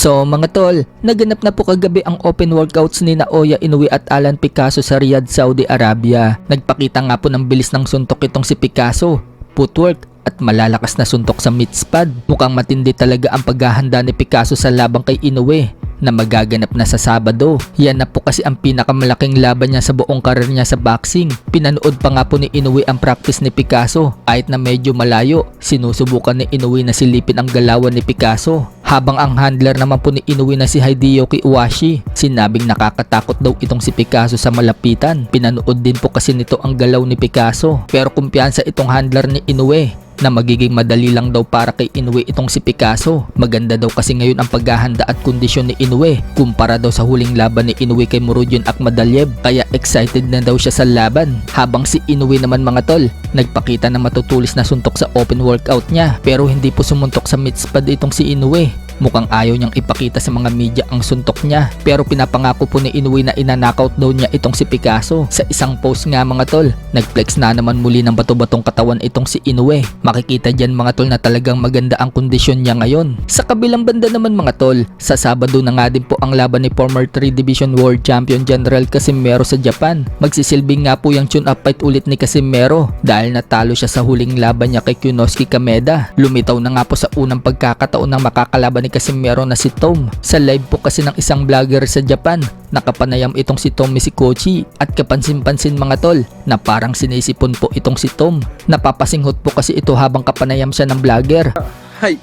So mga tol, naganap na po kagabi ang open workouts ni Naoya Inoue at Alan Picasso sa Riyadh, Saudi Arabia. Nagpakita nga po ng bilis ng suntok itong si Picasso, footwork at malalakas na suntok sa mid pad. Mukhang matindi talaga ang paghahanda ni Picasso sa labang kay Inoue na magaganap na sa Sabado. Yan na po kasi ang pinakamalaking laban niya sa buong karir niya sa boxing. Pinanood pa nga po ni Inoue ang practice ni Picasso. Kahit na medyo malayo, sinusubukan ni Inoue na silipin ang galawan ni Picasso. Habang ang handler naman po ni Inoue na si Hideyoki Iwashi, sinabing nakakatakot daw itong si Picasso sa malapitan. Pinanood din po kasi nito ang galaw ni Picasso. Pero kumpiyansa itong handler ni Inoue na magiging madali lang daw para kay Inoue itong si Picasso. Maganda daw kasi ngayon ang paghahanda at kondisyon ni Inoue kumpara daw sa huling laban ni Inoue kay Murodjon Akhmadaliev, kaya excited na daw siya sa laban. Habang si Inoue naman mga tol, nagpakita na matutulis na suntok sa open workout niya, pero hindi po sumuntok sa mid pad itong si Inoue. Mukhang ayaw niyang ipakita sa mga media ang suntok niya, pero pinapangako po ni Inoue na inanockout daw niya itong si Picasso. Sa isang post nga mga tol, nagflex na naman muli ng bato-batong katawan itong si Inoue. Makikita dyan mga tol na talagang maganda ang kondisyon niya ngayon. Sa kabilang banda naman mga tol, sa Sabado na nga din po ang laban ni former 3 Division World Champion General Casimero sa Japan. Magsisilbing nga po yung tune-up fight ulit ni Casimero dahil natalo siya sa huling laban niya kay Konosuke Kameda. Lumitaw na nga po sa unang pagkakataon ng makakalaban ni Casimero na si Tom. Sa live po kasi ng isang vlogger sa Japan, nakapanayam itong si Tom Michikochi at kapansin-pansin mga tol na parang sinisipon po itong si Tom. Napapasinghot po kasi ito habang kapanayam siya ng vlogger. はい。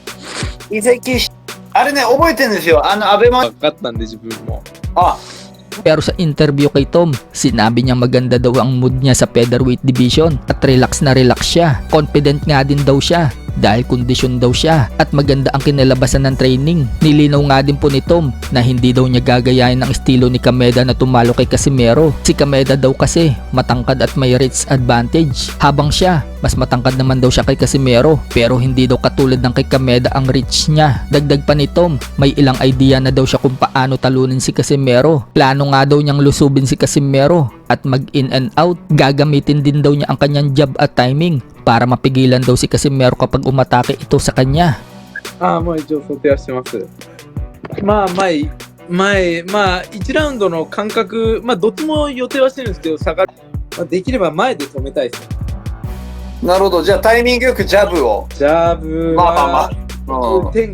移籍し、あれね、覚えてるんですよ。アベマ、分かったんで自分も。あ、 Pero sa interview kay Tom, sinabi niyang maganda daw ang mood niya sa featherweight division at relax na relax siya. Confident nga din daw siya dahil kondisyon daw siya at maganda ang kinalabasan ng training. Nilinaw nga din po ni Tom na hindi daw niya gagayahin ang estilo ni Kameda na tumalo kay Casimero. Si Kameda daw kasi matangkad at may reach advantage, habang siya mas matangkad naman daw siya kay Casimero, pero hindi daw katulad ng kay Kameda ang reach niya. Dagdag pa ni Tom, may ilang idea na daw siya kung paano talunin si Casimero. Plano nga daw niyang lusubin si Casimero at mag in and out. Gagamitin din daw niya ang kanyang jab at timing para mapigilan daw si Casimero kapag umatake ito sa kanya. ああ、もう一応想定はしてます。1ラウンドの間隔、どっちも予定はしてるんですけど、下がる。できれば前で止めたいですね。なるほど。じゃあタイミングよくジャブを。ジャブまあまあまは、あ。うん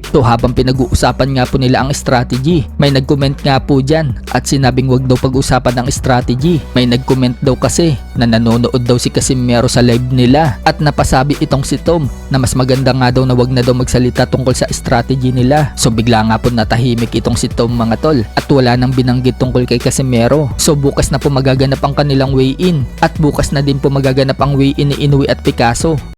So habang pinag-uusapan nga po nila ang strategy, may nag-comment nga po dyan at sinabing wag daw pag-usapan ng strategy. May nag-comment daw kasi na nanonood daw si Casimero sa live nila at napasabi itong si Tom na mas maganda nga daw na wag na daw magsalita tungkol sa strategy nila. So bigla nga po natahimik itong si Tom mga tol at wala nang binanggit tungkol kay Casimero. So bukas na po magaganap ang kanilang weigh-in at bukas na din po magaganap ang weigh-in ni Inoue at Picasso.